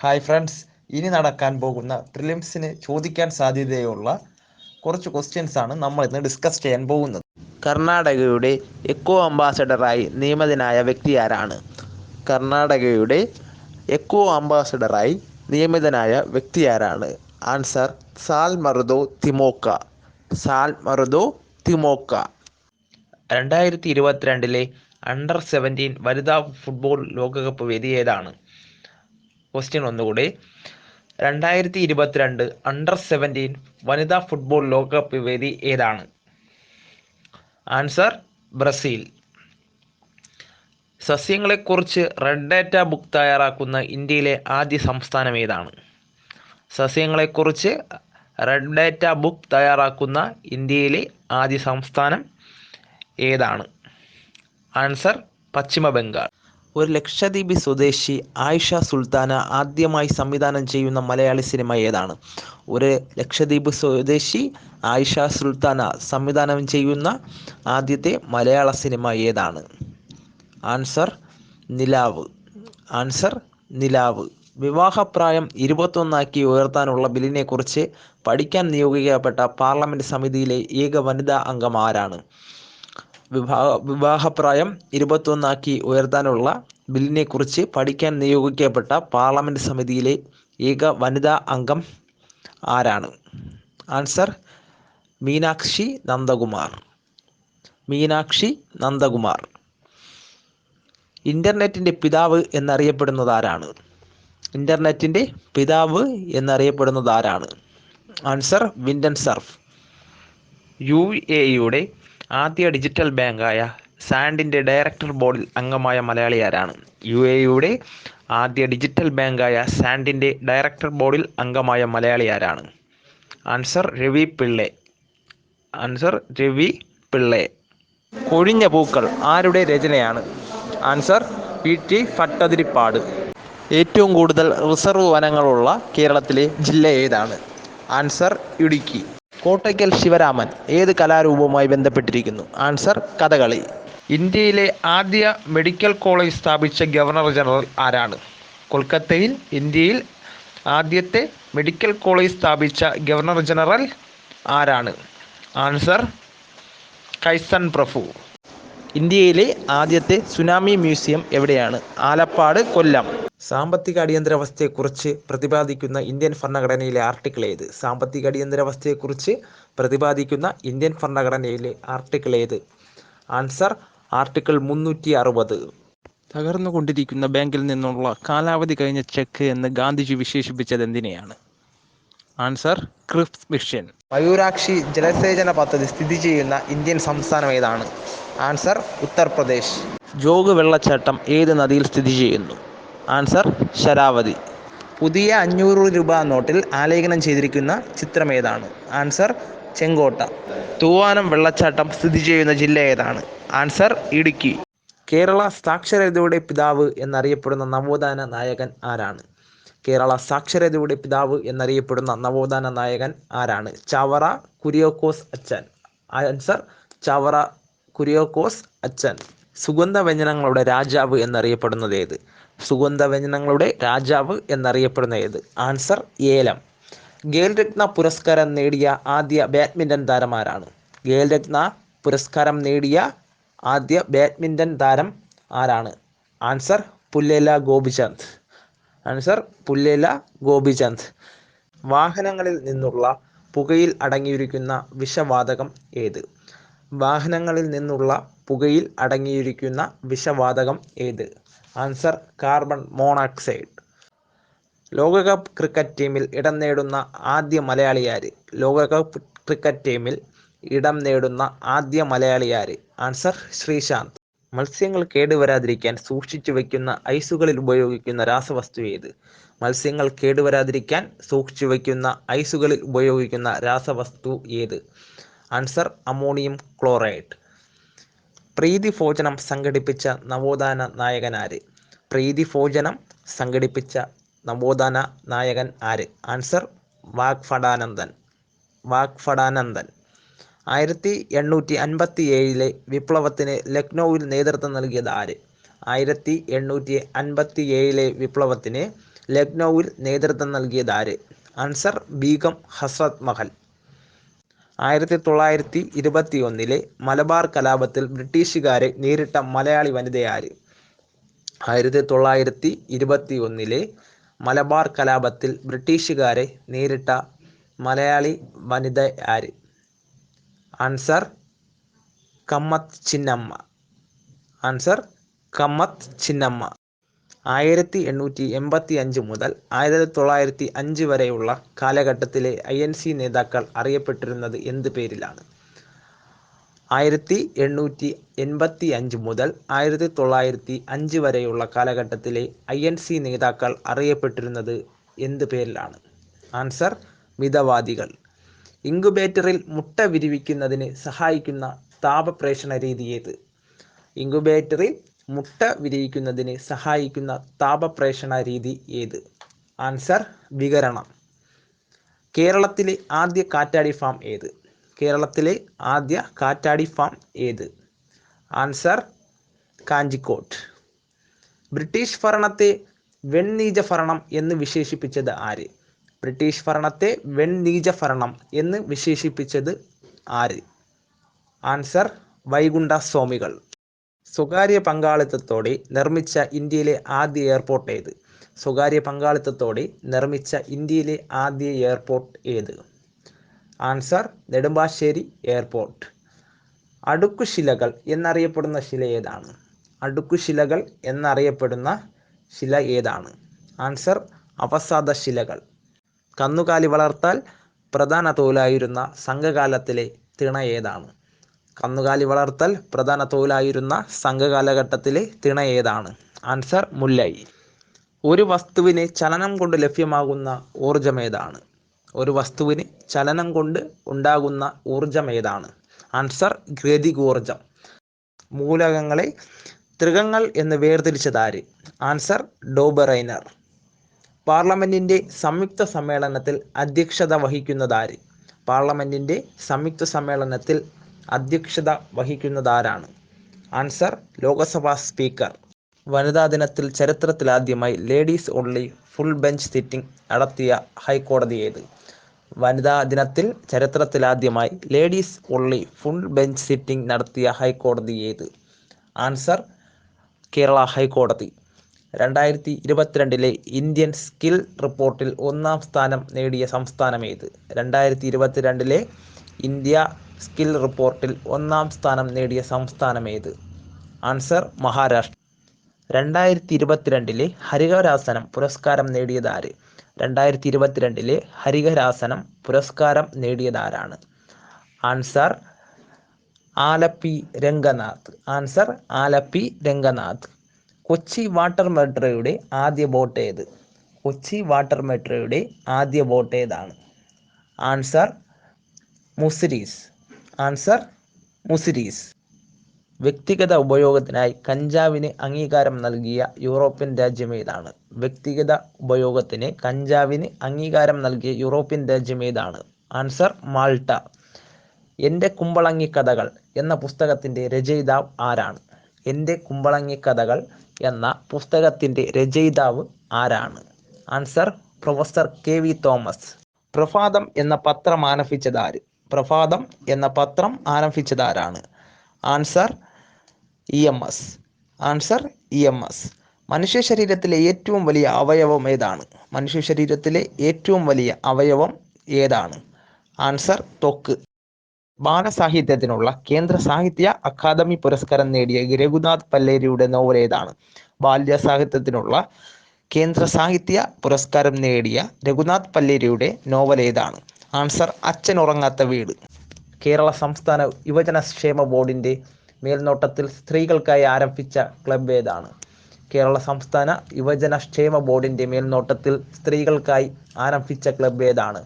Hi friends, ഇനി നടക്കാൻ പോകുന്ന പ്രിലിംസിന് ചോദിക്കാൻ സാധ്യതയുള്ള കുറച്ച് ക്വസ്റ്റ്യൻസ് ആണ് നമ്മൾ ഇന്ന് ഡിസ്കസ് ചെയ്യാൻ പോകുന്നത്. കർണാടകയുടെ എക്കോ അംബാസഡറായി നിയമിതനായ വ്യക്തി ആരാണ്? കർണാടകയുടെ എക്കോ അംബാസഡറായി നിയമിതനായ വ്യക്തി ആരാണ്? ആൻസർ സാൽമറുദോ തിമോക്ക. സാൽമറുദോ തിമോക്ക. 2022 അണ്ടർ 17 വനിതാ ഫുട്ബോൾ ലോകകപ്പ് വേദി ഏതാണ്? ക്വസ്റ്റ്യൻ ഒന്നുകൂടി. 2022 അണ്ടർ 17 വനിതാ ഫുട്ബോൾ ലോകകപ്പ് വേദി ഏതാണ്? Answer Brazil. സസ്യങ്ങളെക്കുറിച്ച് റെഡ് ഡാറ്റ ബുക്ക് തയ്യാറാക്കുന്ന ഇന്ത്യയിലെ ആദ്യ സംസ്ഥാനം ഏതാണ്? സസ്യങ്ങളെക്കുറിച്ച് റെഡ് ഡാറ്റ ബുക്ക് തയ്യാറാക്കുന്ന ഇന്ത്യയിലെ ആദ്യ സംസ്ഥാനം ഏതാണ്? ആൻസർ പശ്ചിമ ബംഗാൾ. ഒരു ലക്ഷദ്വീപ് സ്വദേശി ആയിഷ സുൽത്താന ആദ്യമായി സംവിധാനം ചെയ്യുന്ന മലയാളി സിനിമ ഏതാണ്? ഒരു ലക്ഷദ്വീപ് സ്വദേശി ആയിഷ സുൽത്താന സംവിധാനം ചെയ്യുന്ന ആദ്യത്തെ മലയാള സിനിമ ഏതാണ്? ആൻസർ നിലാവ്. ആൻസർ നിലാവ്. വിവാഹപ്രായം 21 ഉയർത്താനുള്ള ബില്ലിനെക്കുറിച്ച് പഠിക്കാൻ നിയോഗിക്കപ്പെട്ട പാർലമെൻറ്റ് സമിതിയിലെ ഏക വനിതാ അംഗം ആരാണ്? വിവാഹപ്രായം 21 ഉയർത്താനുള്ള ബില്ലിനെക്കുറിച്ച് പഠിക്കാൻ നിയോഗിക്കപ്പെട്ട പാർലമെൻറ്റ് സമിതിയിലെ ഏക വനിതാ അംഗം ആരാണ്? ആൻസർ മീനാക്ഷി നന്ദകുമാർ. മീനാക്ഷി നന്ദകുമാർ. ഇൻ്റർനെറ്റിൻ്റെ പിതാവ് എന്നറിയപ്പെടുന്നത് ആരാണ്? ഇൻ്റർനെറ്റിൻ്റെ പിതാവ് എന്നറിയപ്പെടുന്നത് ആരാണ്? Answer വിൻഡൻ surf. UAEയുടെ ആദ്യ ഡിജിറ്റൽ ബാങ്കായ സാൻഡിൻ്റെ ഡയറക്ടർ ബോർഡിൽ അംഗമായ മലയാളി ആരാണ്? UAEയുടെ ആദ്യ ഡിജിറ്റൽ ബാങ്കായ സാൻഡിൻ്റെ ഡയറക്ടർ ബോർഡിൽ അംഗമായ മലയാളി ആരാണ്? ആൻസർ രവി പിള്ളെ. ആൻസർ രവി പിള്ളെ. കൊഴിഞ്ഞ പൂക്കൾ ആരുടെ രചനയാണ്? Answer PT Bhattathiripad. ഏറ്റവും കൂടുതൽ റിസർവ് വനങ്ങളുള്ള കേരളത്തിലെ ജില്ല ഏതാണ്? ആൻസർ ഇടുക്കി. കോട്ടയ്ക്കൽ ശിവരാമൻ ഏത് കലാരൂപവുമായി ബന്ധപ്പെട്ടിരിക്കുന്നു? ആൻസർ കഥകളി. ഇന്ത്യയിലെ ആദ്യ മെഡിക്കൽ കോളേജ് സ്ഥാപിച്ച ഗവർണർ ജനറൽ ആരാണ്? കൊൽക്കത്തയിൽ ഇന്ത്യയിൽ ആദ്യത്തെ മെഡിക്കൽ കോളേജ് സ്ഥാപിച്ച ഗവർണർ ജനറൽ ആരാണ്? ആൻസർ കൈസൺ പ്രഭു. ഇന്ത്യയിലെ ആദ്യത്തെ സുനാമി മ്യൂസിയം എവിടെയാണ്? ആലപ്പാട്, കൊല്ലം. സാമ്പത്തിക അടിയന്തരാവസ്ഥയെക്കുറിച്ച് പ്രതിപാദിക്കുന്ന ഇന്ത്യൻ ഭരണഘടനയിലെ ആർട്ടിക്കിൾ ഏത്? സാമ്പത്തിക അടിയന്തരാവസ്ഥയെക്കുറിച്ച് പ്രതിപാദിക്കുന്ന ഇന്ത്യൻ ഭരണഘടനയിലെ ആർട്ടിക്കിൾ ഏത്? Answer article 360. തകർന്നുകൊണ്ടിരിക്കുന്ന ബാങ്കിൽ നിന്നുള്ള കാലാവധി കഴിഞ്ഞ ചെക്ക് എന്ന് ഗാന്ധിജി വിശേഷിപ്പിച്ചത് എന്തിനെയാണ്? Answer Cripps mission. മയൂരാക്ഷി ജലസേചന പദ്ധതി സ്ഥിതി ചെയ്യുന്ന ഇന്ത്യൻ സംസ്ഥാനം ഏതാണ്? ആൻസർ ഉത്തർപ്രദേശ്. ജോഗ് വെള്ളച്ചാട്ടം ഏത് നദിയിൽ സ്ഥിതി ചെയ്യുന്നു? ആൻസർ ശരാവതി. പുതിയ 500 രൂപ നോട്ടിൽ ആലേഖനം ചെയ്തിരിക്കുന്ന ചിത്രം ഏതാണ്? ആൻസർ ചെങ്കോട്ട. തൂവാനം വെള്ളച്ചാട്ടം സ്ഥിതി ചെയ്യുന്ന ജില്ല ഏതാണ്? ആൻസർ ഇടുക്കി. കേരള സാക്ഷരതയുടെ പിതാവ് എന്നറിയപ്പെടുന്ന നവോത്ഥാന നായകൻ ആരാണ്? കേരള സാക്ഷരതയുടെ പിതാവ് എന്നറിയപ്പെടുന്ന നവോത്ഥാന നായകൻ ആരാണ്? ചവറ കുര്യാക്കോസ് അച്ഛൻ. ആൻസർ ചവറ കുര്യാക്കോസ് അച്ഛൻ. സുഗന്ധവ്യഞ്ജനങ്ങളുടെ രാജാവ് എന്നറിയപ്പെടുന്നത് ഏത്? സുഗന്ധവ്യഞ്ജനങ്ങളുടെ രാജാവ് എന്നറിയപ്പെടുന്ന ഏത്? ആൻസർ ഏലം. ഖേൽരത്ന പുരസ്കാരം നേടിയ ആദ്യ ബാഡ്മിൻ്റൺ താരം ആരാണ്? ഖേൽരത്ന പുരസ്കാരം നേടിയ ആദ്യ ബാഡ്മിൻ്റൺ താരം ആരാണ്? ആൻസർ പുല്ലേല ഗോപിചന്ദ്. ആൻസർ പുല്ലേല ഗോപിചന്ദ്. വാഹനങ്ങളിൽ നിന്നുള്ള പുകയിൽ അടങ്ങിയിരിക്കുന്ന വിഷവാതകം ഏത്? വാഹനങ്ങളിൽ നിന്നുള്ള പുകയിൽ അടങ്ങിയിരിക്കുന്ന വിഷവാതകം ഏത്? Answer carbon monoxide. ലോകകപ്പ് ക്രിക്കറ്റ് ടീമിൽ ഇടം നേടുന്ന ആദ്യ മലയാളി ആര്? ലോകകപ്പ് ക്രിക്കറ്റ് ടീമിൽ ഇടം നേടുന്ന ആദ്യ മലയാളി ആര്? ആൻസർ ശ്രീശാന്ത്. മത്സ്യങ്ങൾ കേടുവരാതിരിക്കാൻ സൂക്ഷിച്ചു വയ്ക്കുന്ന ഐസുകളിൽ ഉപയോഗിക്കുന്ന രാസവസ്തു ഏത്? മത്സ്യങ്ങൾ കേടുവരാതിരിക്കാൻ സൂക്ഷിച്ചു വയ്ക്കുന്ന ഐസുകളിൽ ഉപയോഗിക്കുന്ന രാസവസ്തു ഏത്? Answer ammonium chloride. പ്രീതി ഭോജനം സംഘടിപ്പിച്ച നവോത്ഥാന നായകൻ ആര്? പ്രീതി ഭോജനം സംഘടിപ്പിച്ച നവോത്ഥാന നായകൻ ആര്? ആൻസർ വാഗ്ഭടാനന്ദൻ. വാഗ്ഭടാനന്ദൻ. 1857 വിപ്ലവത്തിന് ലക്നൌവിൽ നേതൃത്വം നൽകിയത് ആര്? 1857 വിപ്ലവത്തിന് ലക്നൌവിൽ നേതൃത്വം നൽകിയതാര്? ആൻസർ ബീഗം ഹസ്രത്ത് മഹൽ. 1921 മലബാർ കലാപത്തിൽ ബ്രിട്ടീഷുകാരെ നേരിട്ട മലയാളി വനിതയാര്? 1921 മലബാർ കലാപത്തിൽ ബ്രിട്ടീഷുകാരെ നേരിട്ട മലയാളി വനിത ആര്? ആൻസർ കമ്മത്ത് ചിന്നമ്മ. ആൻസർ കമ്മത്ത് ചിന്നമ്മ. 1885 മുതൽ 1905 വരെയുള്ള കാലഘട്ടത്തിലെ INC നേതാക്കൾ അറിയപ്പെട്ടിരുന്നത് എന്ത് പേരിലാണ്? 1885 മുതൽ 1905 വരെയുള്ള കാലഘട്ടത്തിലെ INC നേതാക്കൾ അറിയപ്പെട്ടിരുന്നത് എന്ത് പേരിലാണ്? ആൻസർ മിതവാദികൾ. ഇൻകുബേറ്ററിൽ മുട്ട വിരിയിക്കുന്നതിന് സഹായിക്കുന്ന താപപ്രേഷണ രീതി ഏത്? ഇൻകുബേറ്ററിൽ മുട്ട വിരിയിക്കുന്നതിന് സഹായിക്കുന്ന താപപ്രേഷണ രീതി ഏത്? ആൻസർ വികിരണം. കേരളത്തിലെ ആദ്യ കാറ്റാടി ഫാം ഏത്? കേരളത്തിലെ ആദ്യ കാറ്റാടി ഫാം ഏത്? ആൻസർ കാഞ്ചിക്കോട്ട്. ബ്രിട്ടീഷ് ഭരണത്തെ വെണ്ണീജ ഭരണം എന്ന് വിശേഷിപ്പിച്ചത് ആര്? ബ്രിട്ടീഷ് ഭരണത്തെ വെണ്ണീജ ഭരണം എന്ന് വിശേഷിപ്പിച്ചത് ആര്? ആൻസർ വൈകുണ്ഠ സ്വാമികൾ. സ്വകാര്യ പങ്കാളിത്തത്തോടെ നിർമ്മിച്ച ഇന്ത്യയിലെ ആദ്യ എയർപോർട്ട് ഏത്? സ്വകാര്യ പങ്കാളിത്തത്തോടെ നിർമ്മിച്ച ഇന്ത്യയിലെ ആദ്യ എയർപോർട്ട് ഏത്? Answer Nedumbassery airport. അടുക്കുശിലകൾ എന്നറിയപ്പെടുന്ന ശില ഏതാണ്? അടുക്കുശിലകൾ എന്നറിയപ്പെടുന്ന ശില ഏതാണ്? ആൻസർ അവസാദ ശിലകൾ. കന്നുകാലി വളർത്താൽ പ്രധാന തൊഴിലായിരുന്ന സംഘകാലത്തിലെ തിണ ഏതാണ്? കന്നുകാലി വളർത്തൽ പ്രധാന തൊഴിലായിരുന്ന സംഘകാലഘട്ടത്തിലെ തിണ ഏതാണ്? ആൻസർ മുല്ലൈ. ഒരു വസ്തുവിന് ചലനം കൊണ്ട് ലഭ്യമാകുന്ന ഊർജമേതാണ്? ഒരു വസ്തുവിന് ചലനം കൊണ്ട് ഉണ്ടാകുന്ന ഊർജമേതാണ്? ആൻസർ ഗതികോർജം. മൂലകങ്ങളെ ത്രികങ്ങൾ എന്ന് വേർതിരിച്ചതാര്? Answer Dobereiner. പാർലമെന്റിന്റെ സംയുക്ത സമ്മേളനത്തിൽ അധ്യക്ഷത വഹിക്കുന്നതാര്? പാർലമെന്റിന്റെ സംയുക്ത സമ്മേളനത്തിൽ അധ്യക്ഷത വഹിക്കുന്നതാരാണ്? Answer Lok Sabha speaker. വനിതാ ദിനത്തിൽ ചരിത്രത്തിലാദ്യമായി ladies only full bench sitting നടത്തിയ ഹൈക്കോടതി ഏത്? വനിതാ ദിനത്തിൽ ചരിത്രത്തിലാദ്യമായി ladies only full bench sitting നടത്തിയ ഹൈക്കോടതി ഏത്? ആൻസർ കേരള ഹൈക്കോടതി. 2022 ഇന്ത്യൻ സ്കിൽ റിപ്പോർട്ടിൽ ഒന്നാം സ്ഥാനം നേടിയ സംസ്ഥാനം ഏത്? 2022 ഇന്ത്യ സ്കിൽ റിപ്പോർട്ടിൽ ഒന്നാം സ്ഥാനം നേടിയ സംസ്ഥാനം ഏത്? ആൻസർ മഹാരാഷ്ട്ര. 2022 ഹരിവരാസനം പുരസ്കാരം നേടിയതാര്? 2022 ഹരിവരാസനം പുരസ്കാരം നേടിയതാരാണ്? Answer Alleppey Ranganath. Answer Alleppey Ranganath. Kochi water മെട്രോയുടെ ആദ്യ ബോട്ട് ഏത്? കൊച്ചി വാട്ടർ മെട്രോയുടെ ആദ്യ ബോട്ട് ഏതാണ്? ആൻസർ മുസിരീസ്. ആൻസർ മുസിരീസ്. വ്യക്തിഗത ഉപയോഗത്തിനായി കഞ്ചാവിന് അംഗീകാരം നൽകിയ യൂറോപ്യൻ രാജ്യം ഏതാണ്? വ്യക്തിഗത ഉപയോഗത്തിന് കഞ്ചാവിന് അംഗീകാരം നൽകിയ യൂറോപ്യൻ രാജ്യം ഏതാണ്? Answer Malta. എൻ്റെ കുമ്പളങ്ങി കഥകൾ എന്ന പുസ്തകത്തിൻ്റെ രചയിതാവ് ആരാണ്? എൻ്റെ കുമ്പളങ്ങി കഥകൾ എന്ന പുസ്തകത്തിൻ്റെ രചയിതാവ് ആരാണ്? Answer professor KV Thomas. Prabhatham എന്ന പത്രം ആരംഭിച്ചതാര്? പ്രഭാതം എന്ന പത്രം ആരംഭിച്ചതാരാണ്? Answer EMS. Answer EMS. മനുഷ്യ ശരീരത്തിലെ ഏറ്റവും വലിയ അവയവം ഏതാണ്? മനുഷ്യ ശരീരത്തിലെ ഏറ്റവും വലിയ അവയവം ഏതാണ്? ആൻസർ ത്വക്ക്. ബാലസാഹിത്യത്തിനുള്ള കേന്ദ്ര സാഹിത്യ അക്കാദമി പുരസ്കാരം നേടിയ രഘുനാഥ് പല്ലേരിയുടെ നോവൽ ഏതാണ്? ബാല്യസാഹിത്യത്തിനുള്ള കേന്ദ്ര സാഹിത്യ പുരസ്കാരം നേടിയ രഘുനാഥ് പല്ലേരിയുടെ നോവൽ ഏതാണ്? ആൻസർ അച്ഛൻ ഉറങ്ങാത്ത വീട്. കേരള സംസ്ഥാന യുവജനക്ഷേമ ബോർഡിൻ്റെ മേൽനോട്ടത്തിൽ സ്ത്രീകൾക്കായി ആരംഭിച്ച ക്ലബ് ഏതാണ്? കേരള സംസ്ഥാന യുവജനക്ഷേമ ബോർഡിൻ്റെ മേൽനോട്ടത്തിൽ സ്ത്രീകൾക്കായി ആരംഭിച്ച ക്ലബ് ഏതാണ്?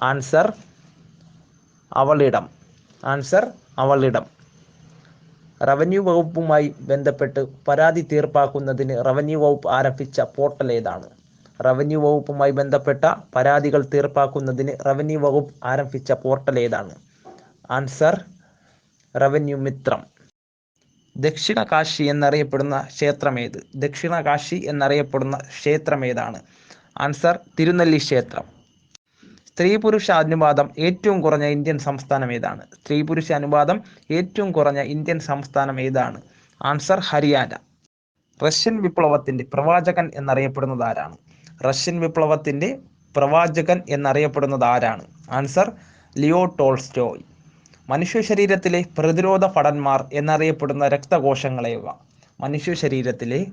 Answer Avalidam. Answer Avalidam. Revenue വകുപ്പുമായി ബന്ധപ്പെട്ട് പരാതി തീർപ്പാക്കുന്നതിന് റവന്യൂ വകുപ്പ് ആരംഭിച്ച പോർട്ടൽ ഏതാണ്? റവന്യൂ വകുപ്പുമായി ബന്ധപ്പെട്ട പരാതികൾ തീർപ്പാക്കുന്നതിന് റവന്യൂ വകുപ്പ് ആരംഭിച്ച പോർട്ടൽ ഏതാണ്? Answer revenue Mithram. ദക്ഷിണ കാശി എന്നറിയപ്പെടുന്ന ക്ഷേത്രം ഏത്? ദക്ഷിണ കാശി എന്നറിയപ്പെടുന്ന ക്ഷേത്രം ഏതാണ്? ആൻസർ തിരുനെല്ലി ക്ഷേത്രം. സ്ത്രീ പുരുഷ അനുപാതം ഏറ്റവും കുറഞ്ഞ ഇന്ത്യൻ സംസ്ഥാനം ഏതാണ്? സ്ത്രീ പുരുഷ അനുപാതം ഏറ്റവും കുറഞ്ഞ ഇന്ത്യൻ സംസ്ഥാനം ഏതാണ്? ആൻസർ ഹരിയാന. റഷ്യൻ വിപ്ലവത്തിന്റെ പ്രവാചകൻ എന്നറിയപ്പെടുന്നത് ആരാണ്? റഷ്യൻ വിപ്ലവത്തിന്റെ പ്രവാചകൻ എന്നറിയപ്പെടുന്നത് ആരാണ്? Answer Leo Tolstoy. മനുഷ്യ ശരീരത്തിലെ പ്രതിരോധ ഭടന്മാർ എന്നറിയപ്പെടുന്ന രക്തകോശങ്ങളേവ? മനുഷ്യ ശരീരത്തിലെ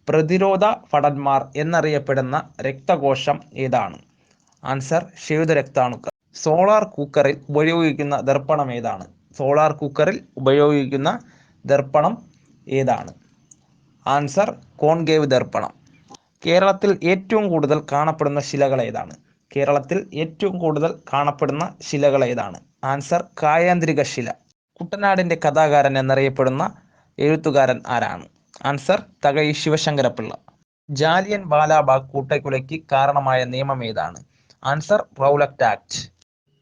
പ്രതിരോധ ഭടന്മാർ എന്നറിയപ്പെടുന്ന രക്തകോശം ഏതാണ്? ആൻസർ ശ്വേതരക്താണുക്കൾ. സോളാർ കുക്കറിൽ ഉപയോഗിക്കുന്ന ദർപ്പണം ഏതാണ്? സോളാർ കുക്കറിൽ ഉപയോഗിക്കുന്ന ദർപ്പണം ഏതാണ്? ആൻസർ കോൺകേവ് ദർപ്പണം. കേരളത്തിൽ ഏറ്റവും കൂടുതൽ കാണപ്പെടുന്ന ശിലകൾ ഏതാണ്? കേരളത്തിൽ ഏറ്റവും കൂടുതൽ കാണപ്പെടുന്ന ശിലകൾ ഏതാണ്? ആൻസർ കായാന്ത്രിക ശില. കുട്ടനാടിൻ്റെ കഥാകാരൻ എന്നറിയപ്പെടുന്ന എഴുത്തുകാരൻ ആരാണ്? ആൻസർ തകഴി ശിവശങ്കരപ്പിള്ള. ജാലിയൻ വാലാബാഗ് കൂട്ടക്കൊലയ്ക്ക് കാരണമായ നിയമം ഏതാണ്? Answer Rowlatt act.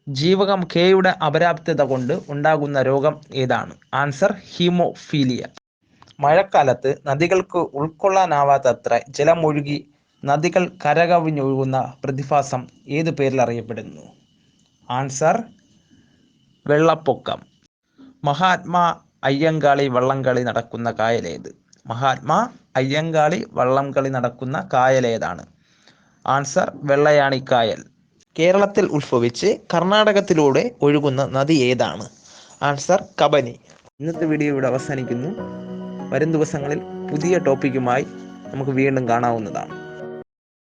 ജീവകം കെയുടെ അപര്യാപ്തത കൊണ്ട് ഉണ്ടാകുന്ന രോഗം ഏതാണ്? Answer haemophilia. മഴക്കാലത്ത് നദികൾക്ക് ഉൾക്കൊള്ളാനാവാത്തത്ര ജലമൊഴുകി നദികൾ കരകവിഞ്ഞൊഴുകുന്ന പ്രതിഭാസം ഏത് പേരിൽ അറിയപ്പെടുന്നു? ആൻസർ വെള്ളപ്പൊക്കം. മഹാത്മാ അയ്യങ്കാളി വള്ളംകളി നടക്കുന്ന കായലേത്? മഹാത്മാ അയ്യങ്കാളി വള്ളംകളി നടക്കുന്ന കായലേതാണ്? ആൻസർ വെള്ളയാണിക്കായൽ. കേരളത്തിൽ ഉത്ഭവിച്ച് കർണാടകത്തിലൂടെ ഒഴുകുന്ന നദി ഏതാണ്? ആൻസർ കബനി. ഇന്നത്തെ വീഡിയോ ഇവിടെ അവസാനിക്കുന്നു. വരും ദിവസങ്ങളിൽ പുതിയ ടോപ്പിക്കുമായി നമുക്ക് വീണ്ടും കാണാവുന്നതാണ്.